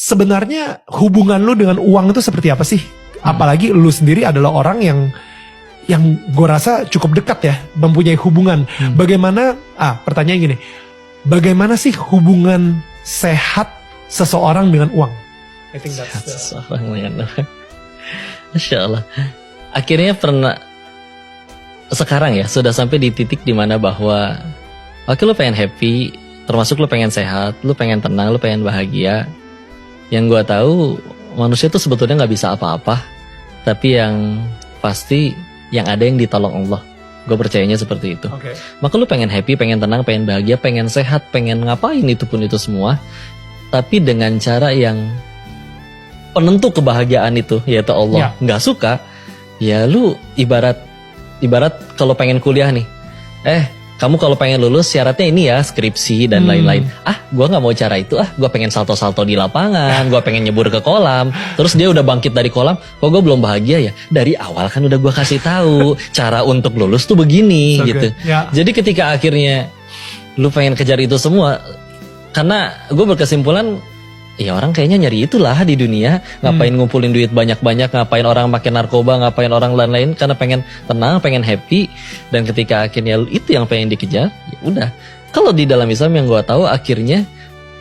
sebenarnya hubungan lu dengan uang itu seperti apa sih? Apalagi lu sendiri adalah orang yang gue rasa cukup dekat ya, mempunyai hubungan. Bagaimana, pertanyaan gini, bagaimana sih hubungan sehat seseorang dengan uang? I think that's seseorang dengan uang. Masya Allah. Akhirnya sekarang ya, sudah sampai di titik dimana bahwa oke, lu pengen happy, termasuk lu pengen sehat, lu pengen tenang, lu pengen bahagia. Yang gue tahu, manusia tuh sebetulnya nggak bisa apa-apa, tapi yang pasti yang ada yang ditolong Allah. Gue percayanya seperti itu. Okay. Maka lu pengen happy, pengen tenang, pengen bahagia, pengen sehat, pengen ngapain itu pun itu semua, tapi dengan cara yang penentu kebahagiaan itu, yaitu Allah. Nggak suka, ya lu ibarat kalau pengen kuliah nih, kamu kalau pengen lulus syaratnya ini ya, skripsi dan lain-lain. Gue nggak mau cara itu. Gue pengen salto-salto di lapangan, gue pengen nyebur ke kolam. Terus dia udah bangkit dari kolam, kok gue belum bahagia ya? Dari awal kan udah gue kasih tahu cara untuk lulus tuh begini, gitu. Jadi ketika akhirnya lu pengen kejar itu semua, karena gue berkesimpulan, ya orang kayaknya nyari itulah di dunia. Ngapain ngumpulin duit banyak-banyak, ngapain orang pakai narkoba, ngapain orang lain-lain, karena pengen tenang, pengen happy. Dan ketika akhirnya itu yang pengen dikejar, ya udah. Kalau di dalam Islam yang gue tahu, akhirnya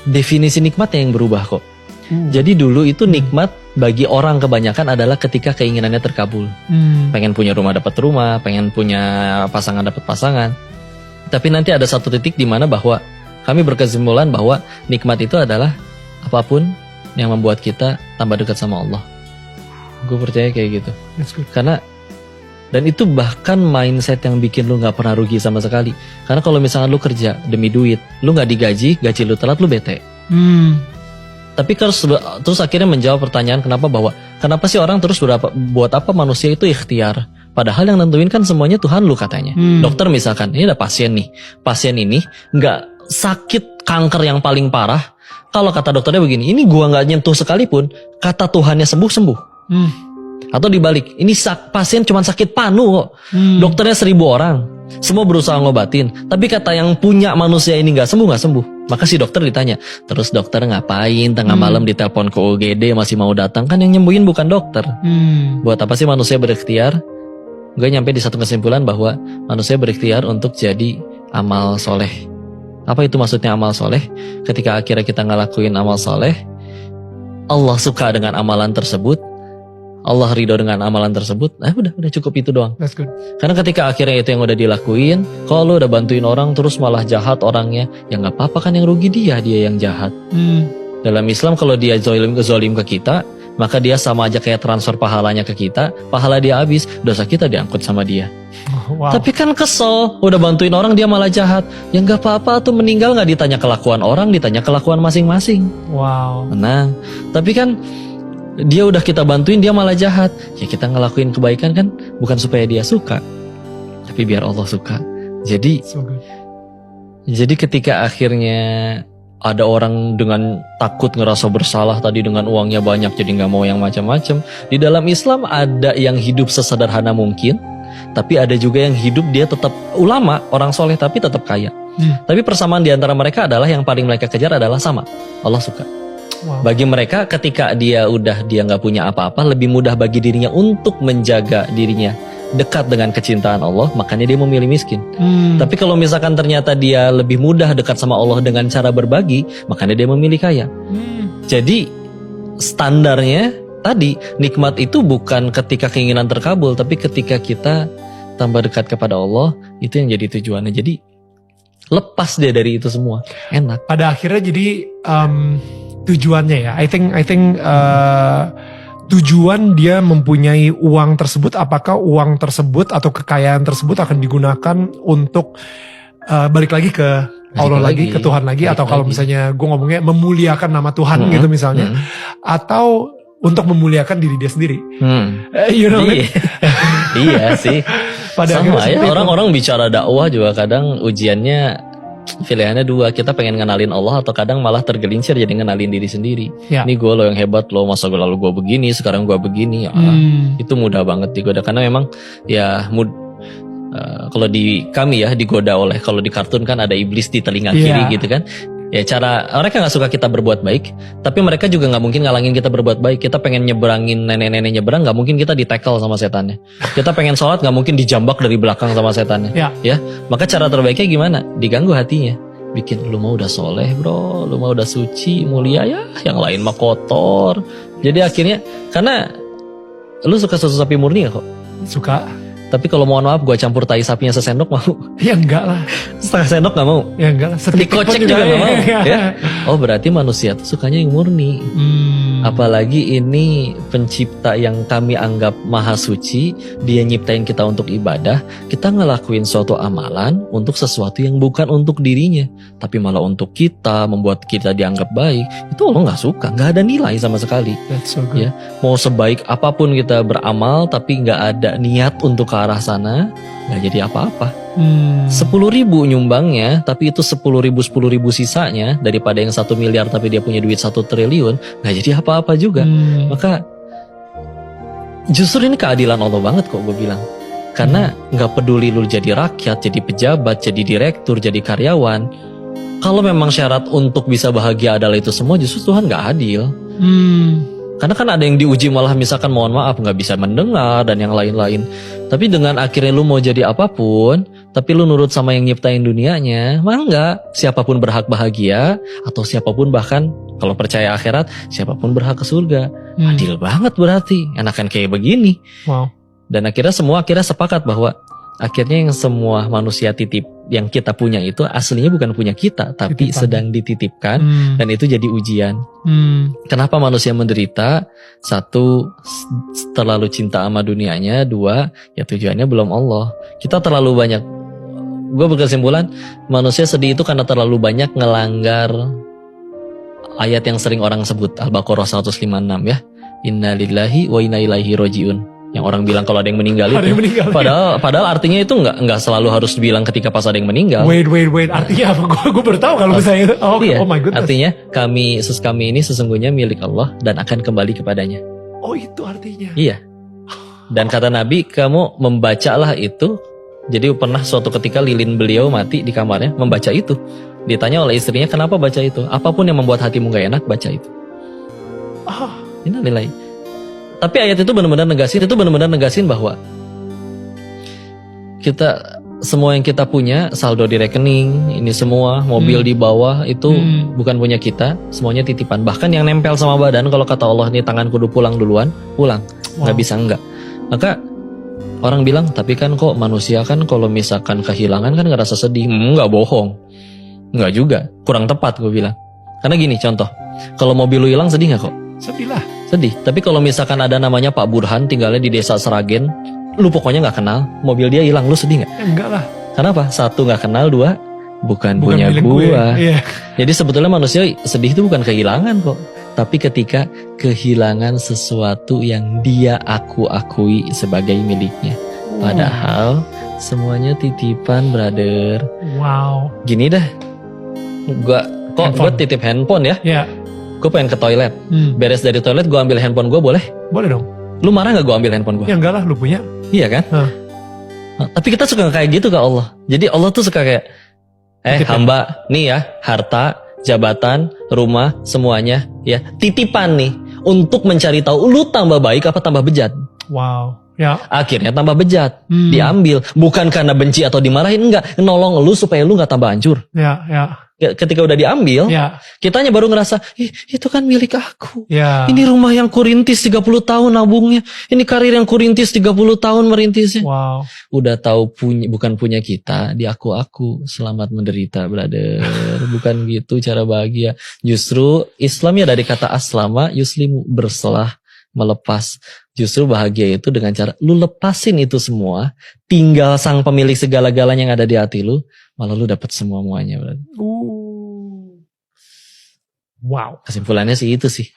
definisi nikmatnya yang berubah kok. Jadi dulu itu nikmat bagi orang kebanyakan adalah ketika keinginannya terkabul. Pengen punya rumah dapat rumah, pengen punya pasangan dapat pasangan. Tapi nanti ada satu titik di mana bahwa kami berkesimpulan bahwa nikmat itu adalah apapun yang membuat kita tambah dekat sama Allah. Gue percaya kayak gitu. Karena dan itu bahkan mindset yang bikin lu gak pernah rugi sama sekali. Karena kalau misalnya lu kerja demi duit, lu gak digaji, gaji lu telat, lu bete. Tapi terus akhirnya menjawab pertanyaan kenapa sih orang terus buat apa manusia itu ikhtiar? Padahal yang nentuin kan semuanya Tuhan lu katanya. Dokter misalkan, ini ada pasien nih. Pasien ini gak sakit kanker yang paling parah. Kalau kata dokternya begini, ini gua nggak nyentuh sekalipun, kata Tuhannya sembuh. Atau dibalik, ini pasien cuma sakit panu kok, dokternya 1000 orang, semua berusaha ngobatin, tapi kata yang punya manusia ini nggak sembuh. Maka si dokter ditanya, terus dokter ngapain tengah malam ditelepon ke UGD masih mau datang? Kan yang nyembuhin bukan dokter. Buat apa sih manusia berikhtiar? Gue nyampe di satu kesimpulan bahwa manusia berikhtiar untuk jadi amal soleh. Apa itu maksudnya amal soleh? Ketika akhirnya kita ngelakuin amal soleh, Allah suka dengan amalan tersebut, Allah ridho dengan amalan tersebut, udah cukup itu doang. That's good. Karena ketika akhirnya itu yang udah dilakuin, kalau lu udah bantuin orang terus malah jahat orangnya, ya nggak apa-apa kan, yang rugi dia yang jahat. Dalam Islam kalau dia zolim ke kita, maka dia sama aja kayak transfer pahalanya ke kita, pahala dia habis, dosa kita diangkut sama dia. Tapi kan kesel, udah bantuin orang dia malah jahat. Ya nggak apa-apa tuh, meninggal nggak ditanya kelakuan orang, ditanya kelakuan masing-masing. Tenang. Tapi kan dia udah kita bantuin dia malah jahat. Ya kita ngelakuin kebaikan kan bukan supaya dia suka, tapi biar Allah suka. Jadi ketika akhirnya ada orang dengan takut ngerasa bersalah tadi dengan uangnya banyak jadi nggak mau yang macam-macam. Di dalam Islam ada yang hidup sesederhana mungkin, tapi ada juga yang hidup dia tetap ulama, orang soleh tapi tetap kaya. Tapi persamaan di antara mereka adalah yang paling mereka kejar adalah sama, Allah suka. Bagi mereka ketika dia nggak punya apa-apa, lebih mudah bagi dirinya untuk menjaga dirinya dekat dengan kecintaan Allah, makanya dia memilih miskin. Tapi kalau misalkan ternyata dia lebih mudah dekat sama Allah dengan cara berbagi, makanya dia memilih kaya. Jadi standarnya tadi, nikmat itu bukan ketika keinginan terkabul, tapi ketika kita tambah dekat kepada Allah, itu yang jadi tujuannya. Jadi lepas dia dari itu semua, enak. Pada akhirnya jadi tujuannya ya, I think tujuan dia mempunyai uang tersebut, apakah uang tersebut atau kekayaan tersebut akan digunakan untuk balik lagi ke Allah lagi, ke Tuhan lagi, atau kalau misalnya gue ngomongnya memuliakan nama Tuhan gitu misalnya, atau untuk memuliakan diri dia sendiri. You know, iya sih. Pada sama ya, orang-orang bicara dakwah juga kadang ujiannya pilihannya dua, kita pengen ngenalin Allah atau kadang malah tergelincir jadi ngenalin diri sendiri. Ini gue lo yang hebat, lo masa gue lalu gue begini, sekarang gue begini. Itu mudah banget digoda, karena memang ya kalau di kami ya digoda oleh, kalau di kartun kan ada iblis di telinga kiri gitu kan. Ya cara mereka nggak suka kita berbuat baik, tapi mereka juga nggak mungkin ngalangin kita berbuat baik. Kita pengen nyeberangin nenek-nenek nyeberang, nggak mungkin kita di-tackle sama setannya. Kita pengen sholat, nggak mungkin dijambak dari belakang sama setannya. Ya, maka cara terbaiknya gimana? Diganggu hatinya. Bikin lu mau udah soleh bro, lu mau udah suci, mulia ya, yang lain mah kotor. Jadi akhirnya karena lu suka susu sapi murni gak kok? Suka. Tapi kalau mohon maaf gue campur tai sapinya sesendok mau? Ya enggak lah. Setengah sendok gak mau? Ya enggak lah. Dikocek juga gak mau ya? Oh berarti manusia tuh sukanya yang murni. Apalagi ini pencipta yang kami anggap maha suci, dia nyiptain kita untuk ibadah, kita ngelakuin suatu amalan untuk sesuatu yang bukan untuk dirinya, tapi malah untuk kita, membuat kita dianggap baik. Itu Allah gak suka, gak ada nilai sama sekali. That's so good. Ya, mau sebaik apapun kita beramal tapi nggak ada niat untuk ke arah sana, nggak jadi apa-apa. 10.000 nyumbangnya, tapi itu 10.000 sisanya daripada yang 1 miliar tapi dia punya duit 1 triliun, nggak jadi apa-apa juga. Maka justru ini keadilan Allah banget kok gue bilang. Karena nggak peduli lu jadi rakyat, jadi pejabat, jadi direktur, jadi karyawan. Kalau memang syarat untuk bisa bahagia adalah itu semua, justru Tuhan nggak adil. Karena kan ada yang diuji malah misalkan mohon maaf nggak bisa mendengar dan yang lain-lain. Tapi dengan akhirnya lu mau jadi apapun, tapi lu nurut sama yang nyiptain dunianya, mah enggak. Siapapun berhak bahagia, atau siapapun bahkan kalau percaya akhirat, siapapun berhak ke surga. Adil banget berarti, enakan kayak begini. Wow. Dan akhirnya semua sepakat bahwa akhirnya yang semua manusia titip yang kita punya itu aslinya bukan punya kita, tapi sedang dititipkan, dan itu jadi ujian. Kenapa manusia menderita? 1, terlalu cinta sama dunianya. 2, ya tujuannya belum Allah. Kita terlalu banyak, gue berkesimpulan manusia sedih itu karena terlalu banyak ngelanggar ayat yang sering orang sebut, Al-Baqarah 156 ya, Inna lillahi wa inna ilaihi rojiun. Yang orang bilang kalau ada yang meninggal itu. Padahal artinya itu nggak selalu harus dibilang ketika pas ada yang meninggal. Wait. Artinya apa? Gue baru tahu kalau misalnya itu. Iya. Oh my goodness. Artinya kami ini sesungguhnya milik Allah dan akan kembali kepadanya. Oh itu artinya. Iya. Dan kata Nabi, kamu membacalah itu. Jadi pernah suatu ketika lilin beliau mati di kamarnya membaca itu. Ditanya oleh istrinya, kenapa baca itu? Apapun yang membuat hatimu gak enak, baca itu. Ini nilai. Tapi ayat itu benar-benar negasin bahwa kita semua yang kita punya, saldo di rekening, ini semua mobil di bawah itu bukan punya kita, semuanya titipan. Bahkan yang nempel sama badan, kalau kata Allah nih tangan kudu pulang duluan, pulang, nggak bisa enggak. Maka orang bilang, tapi kan kok manusia kan kalau misalkan kehilangan kan ngerasa sedih. Nggak bohong, nggak juga, kurang tepat gue bilang. Karena gini contoh, kalau mobil lu hilang sedih nggak kok? Sedih lah. Sedih. Tapi kalau misalkan ada namanya Pak Burhan tinggalnya di desa Seragen, lu pokoknya nggak kenal, mobil dia hilang, lu sedih nggak? Enggak lah. Kenapa? 1 nggak kenal, 2 bukan punya gua. Iya. Jadi sebetulnya manusia sedih itu bukan kehilangan kok, tapi ketika kehilangan sesuatu yang dia akui sebagai miliknya. Padahal semuanya titipan, brother. Wow. Gini dah, gue titip handphone ya. Iya. Gue pengen ke toilet, beres dari toilet gue ambil handphone gue, boleh? Boleh dong. Lu marah gak gue ambil handphone gue? Ya enggak lah, lu punya. Iya kan? Nah, tapi kita suka kayak gitu ke Allah. Jadi Allah tuh suka kayak, hamba nih ya, harta, jabatan, rumah, semuanya ya titipan nih untuk mencari tahu lu tambah baik apa tambah bejat. Wow. Ya. Akhirnya tambah bejat, diambil. Bukan karena benci atau dimarahin, enggak. Nolong lu supaya lu gak tambah hancur. Ya. Ketika udah diambil, kitanya baru ngerasa, itu kan milik aku. Ini rumah yang kurintis 30 tahun nabungnya. Ini karir yang kurintis 30 tahun merintisnya. Wow. Udah tahu bukan punya kita, di aku. Selamat menderita, brother. Bukan gitu cara bahagia. Justru Islam ya dari kata aslama, yuslimu, berselah, melepas. Justru bahagia itu dengan cara lu lepasin itu semua, tinggal sang pemilik segala-galanya yang ada di hati lu, malah lu dapat semua-muanya. Wow. Kesimpulannya sih itu sih.